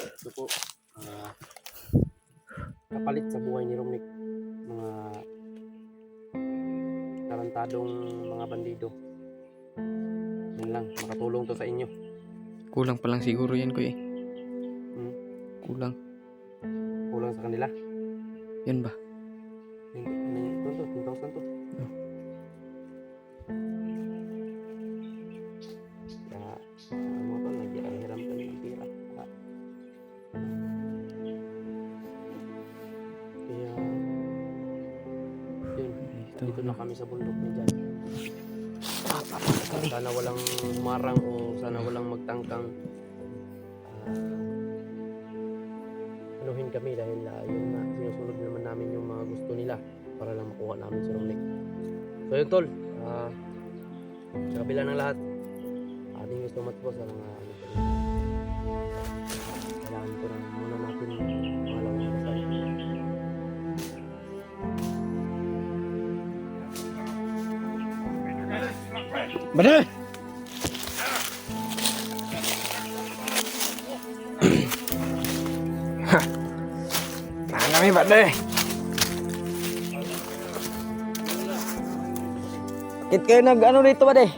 Ito po, kapalit sa buhay ni Romnick, mga tarantadong mga bandido. Yan lang, makatulong to sa inyo. Kulang pa lang siguro yan, kuya. Kulang. Kulang sa kanila. Yan ba? Ito to, 10,000 to. Kaya, ano to, nag-ihiram kami ng pira. Kaya, yun, dito na kami sa bundok na dyan. Sana walang marang o sana walang magtangkang anuhin kami dahil yun na, sinusunod naman namin yung mga gusto nila para lang makuha namin si Romnick. So yun tol, sa kabila ng lahat, ating gusto much po sa mga kailangan ko na muna natin malawang kasal. Bada! Tahan kami, bada! Bakit kayo nag-ano dito, bada?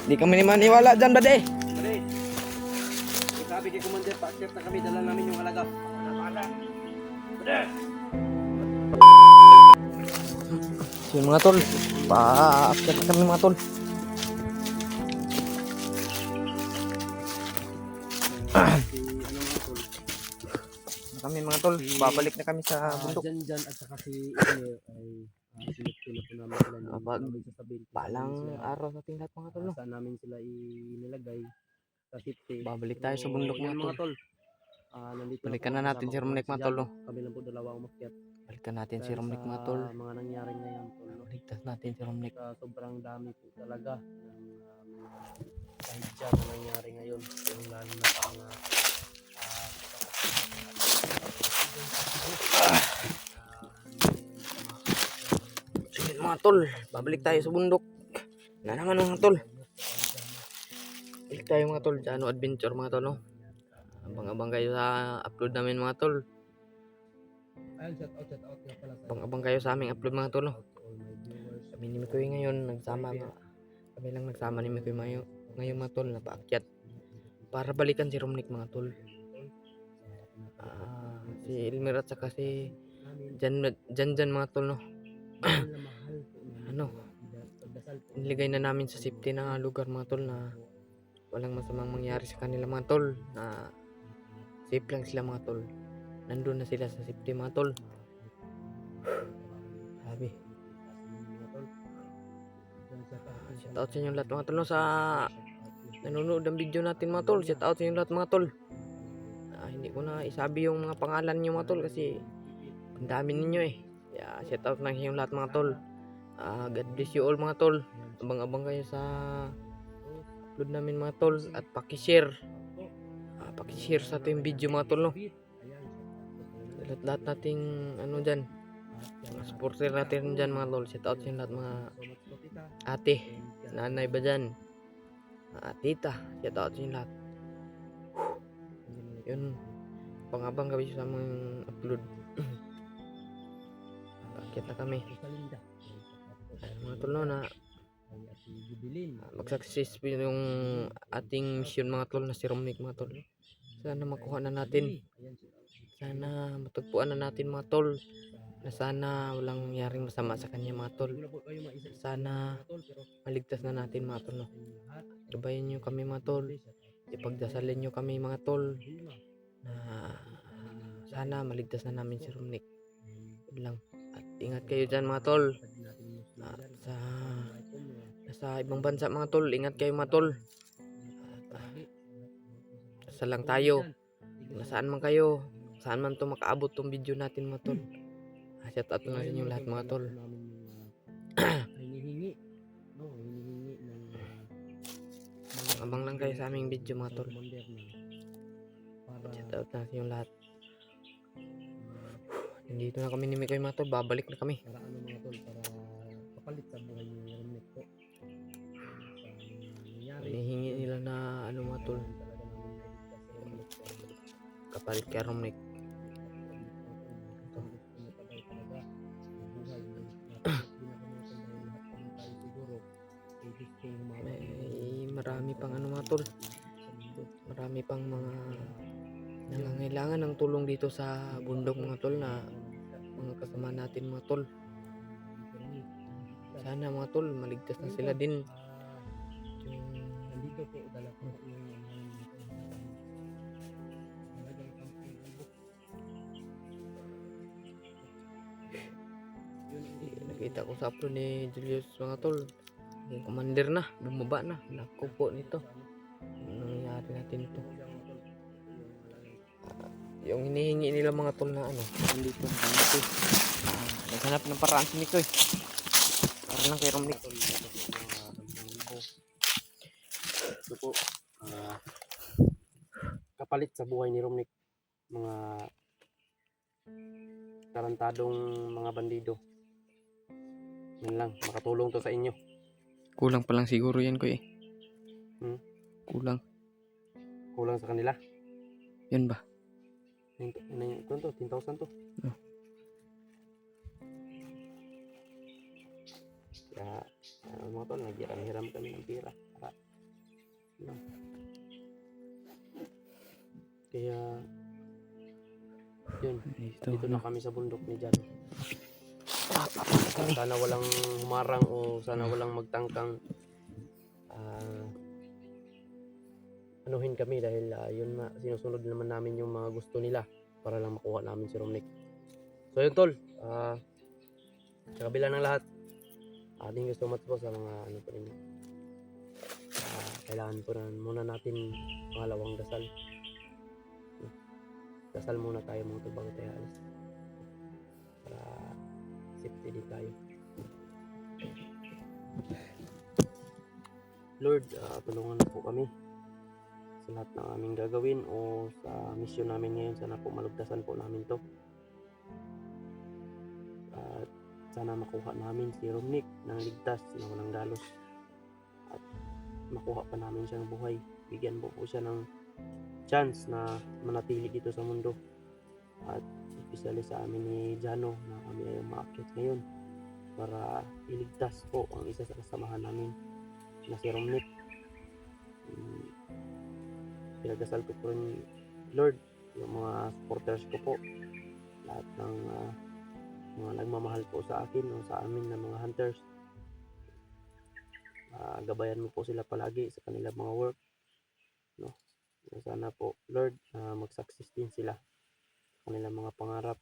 Di kami maniwala dyan, bada! Sabi kay Commander, pa-accept na kami, dala namin yung halaga. So mga tol, pa-accept na kami mga tol. Kami mga tol, babalik na kami sa bundok. Dyan at saka si ay sinip-sinip po namin sila Balang araw sa ating lahat mga tol. saan namin sila inilagay sa safety. Babalik tayo sa bundok mga tol. Nandito Balikan na natin si Romnick mga tol. Kami lang po dalawa umakyat. Balikan natin si Romnick mga tol. Mga nangyari ngayon tol. Baligtas natin si Romnick. Sobrang dami po talaga ng kahit dyan na nangyari ngayon. Yung lalo na sa mga Sige mga tol, babalik tayo sa bundok. Na naman mga tol. Balik tayo mga tol sa adventure mga tol, no? Abang-abang kayo sa upload namin mga tol. Abang-abang kayo sa aming upload mga tol, no? Kami ni Mikoy ngayon nagsama kami lang nagsama ni Mikoy ngayon mga tol na paakyat para balikan si Romnick mga tol. Si Elmer at saka si Jan mga tol, no? Nilagay na namin sa safety na lugar mga tol na walang masamang mangyari sa kanila mga tol, na safe lang sila mga tol. Nandun na sila sa safety mga tol. Sabi, shout out sa inyo lahat mga tol, no? Sa nanonood ng video natin mga tol, shout out sa inyo lahat mga tol. Hindi ko na isabi yung mga pangalan nyo mga tol kasi ang dami ninyo eh. Shout out na yung lahat mga tol. God bless you all mga tol. Abang-abang kayo sa upload namin mga tol at paki-share. Paki-share sa ating video mga tol, no? Lahat nating ano dyan, supporter natin dyan mga tol. Shout out sa lahat mga ate, nanay ba dyan, tita, shout out sa lahat. Yun, pangabang kami sa mga upload. Bakit na kami mga tol, no, na mag-successful yung ating mission mga tol na si Romnick mga tol. Sana makuha na natin, sana matagpuan na natin mga tol, na sana walang nangyaring masama sa kanya mga tol. Sana maligtas na natin mga tol, no? Gabayan nyo kami mga tol, ipagdasalin nyo kami mga tol na sana maligtas na namin si Romnick. Yun lang. At ingat kayo dyan mga tol. Sa ibang bansa mga tol, ingat kayo mga tol. Dasal lang tayo. Nasaan man kayo, saan man to makaabot tong video natin mga tol. Shout out na sa inyo lahat mga tol. Abang lang kayo sa aming video mga tol. Shout out na sa inyo lahat. Nandito na kami ni Mikoy mga tol, babalik na kami. papalit kay Romnick. May marami pang ano mga tol. Marami pang mga nangangailangan ng tulong dito sa bundok mga tol, na mga kasama natin mga tol. Sana mga tol maligtas na sila din. Nandito po dala ko yung Nakita ko sa upload ni Julius mga tol, yung commander na, bumaba na. Naku po nito, ano nangyari natin ito? Yung hinihingi nila mga tol na ano, nandito na kami. Naghanap ng paraan si Nico eh. Para lang kay Romnick. ito po, kapalit sa buhay ni Romnick, mga tarantadong mga bandido. Yan lang, makatulong to sa inyo. Kulang pa lang siguro yan ko eh. Kulang sa kanila. Yan ba? Ito to, 10,000 to. Kaya mga tol, naghiram-hiram kami ng pira para kaya yun, dito na kami sa bundok ni Jan. Sana walang humarang o sana walang magtangkang anuhin kami dahil yun nga, sinusunod naman namin yung mga gusto nila para lang makuha namin si Romnick. So yun tol, sa kabila ng lahat, thank you so much po sa mga ano po ninyo. Kailangan po na muna natin pangalawang dasal. Dasal muna tayo mga tol bago tayo alis. Para safety din tayo. Lord, tulungan na po kami sa lahat ng aming gagawin o sa mission namin ngayon. Sana po malugtasan po namin to. At sana makuha namin si Romnick ng ligtas na walang dalos. At makuha pa namin siya ng buhay. Bigyan po siya ng chance na manatili dito sa mundo. At especially sa amin ni Jano na kami ay umaakyat ngayon para iligtas po ang isa sa kasamahan namin na si Romnick. Pinagdasal ko po rin, Lord, yung mga supporters ko po, lahat ng mga nagmamahal po sa akin o sa amin na mga hunters. Gabayan mo po sila palagi sa kanilang mga work, no? Sana po, Lord, mag-success din sila sa kanilang mga pangarap.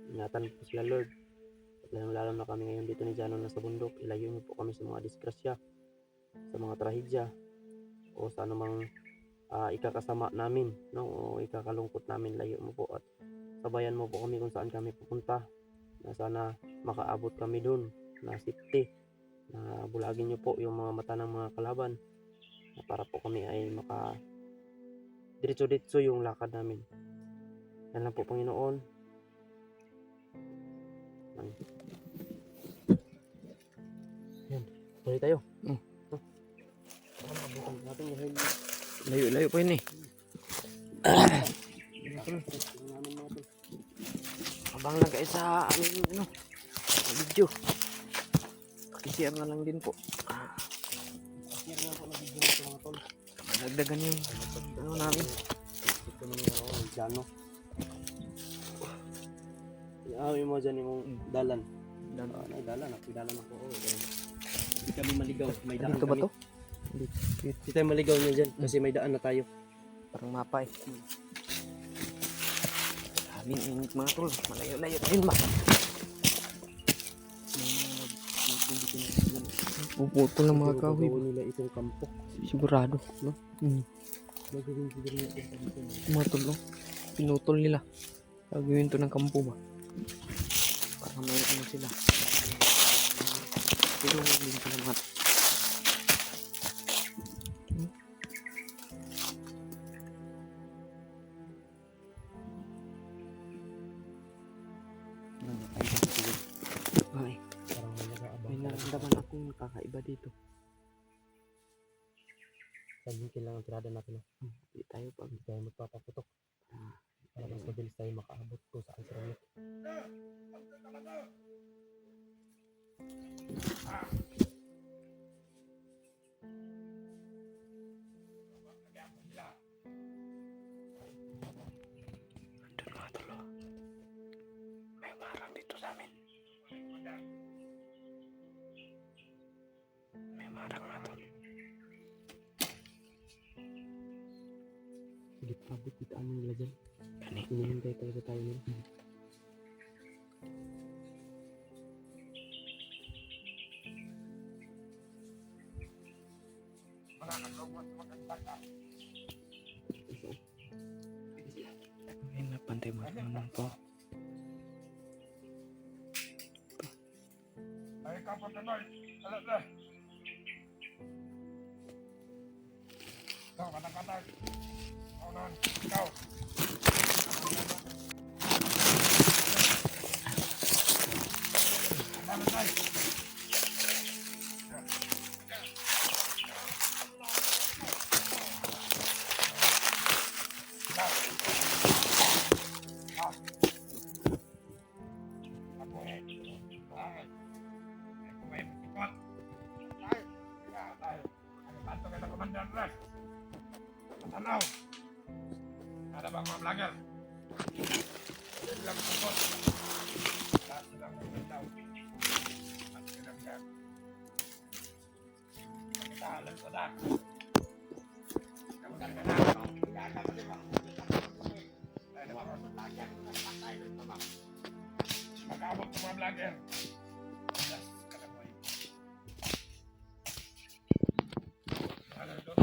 Ingatan po sila, Lord. Lalo na kami ngayon dito ni Jano na sa bundok. Ilayo mo po kami sa mga disgrasya, sa mga trahedya, o sa anumang ikakasama namin, no? O ikakalungkot namin. Layo mo po at sabayan mo po kami kung saan kami pupunta, na sana makaabot kami dun na safety, na bulagin nyo po yung mga mata ng mga kalaban, na para po kami ay maka diretso-diretso yung lakad namin. Yan lang po, Panginoon. Yan, tuloy tayo. Abutan natin dahil Layo-layo pa yun eh. Abang lang kayo sa aming ano, video. Pakishare na lang din po. share nga po na video nito mga tol. Dagdagan yung ano namin. Ito naman yung Jano. Yung mga dyan yung dalan. Dalan ako. Hindi kami maligaw. May daan Dito ba kami. to? Hindi tayo maligaw niya dyan kasi may daan na tayo. Parang mapa eh. Daming init mga tol. Malayo-layo pa yun ba? Puputol ng mga kahoy. Nila itong kampo. Sigurado, no? Magiging siguro nila itong kampo. Mga tol, no? Pinutol nila. Gagawin to ng kampo ba? Para may ano sila. Pero hindi sila mga ay, may naramdaman akong kakaiba dito. Sabihin kailangan tirada natin. Hindi tayo pa. Hindi tayo magpapaputok. para mas mabilis tayo makaabot kung saan si Romnick. Andun mga tol. May marang dito sa amin. May marang mga tol. Sige, abot kita nila dyan. Gani. Hinihintay talaga tayo nila. Ay, napantay mo naman po. Ay, kapag kanoy, alat na. Ikaw, katang-katang. Ikaw nun, ikaw. Alat na. Tanaw. Ada bang mga vlogger? Ada bilang support. Lahat silang magbandaw. At sinagyan. Pagkitahalan ko na. Kamutan ka na. Kaya ka ba? Dahil na mga vlogger. Mag-abot sa mga vlogger. Yes, kalaboy. Ano ito?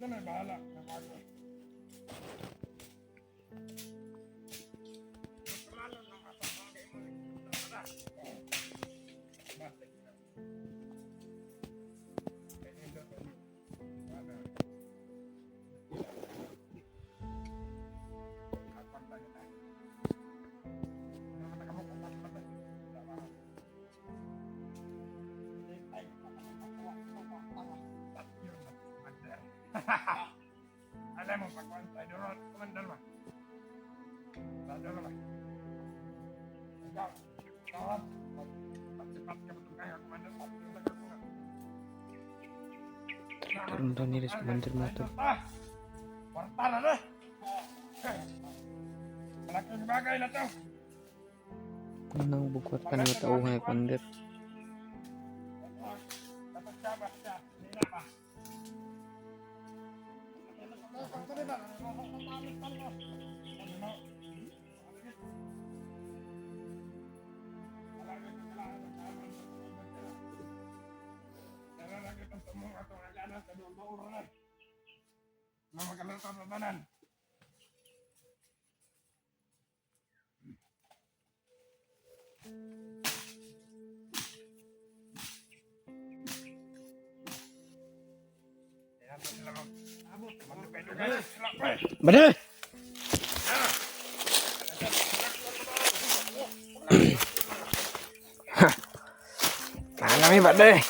Kaya may bahala. Alam mo, pag-kuhan tayo doon, kumandal ba? Doon ba? Ikaw, kawan, pag-sipat ka ba ito kaya kumandal ba? Karoon daw nilis kumandir mga tol. Warta na na! Malaking bagay na ito! Nang bugwat pa na tauhan ay kumandir. Dapat siya, basta, hindi na pa. Bade! Kala mi bade.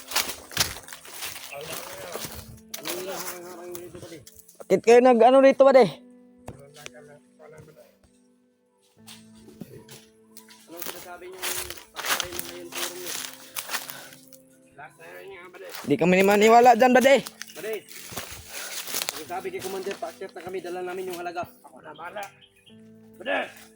Bakit kayo nag-ano dito bade? Anong sinasabi niyo pakatay mo ngayon si Romnick? Last na rin nga, Bade. Di kami ni maniwala dyan bade. Bade, sabi kay Commander, pa-accept na kami, dala namin yung halaga. Ako na bala. Bade!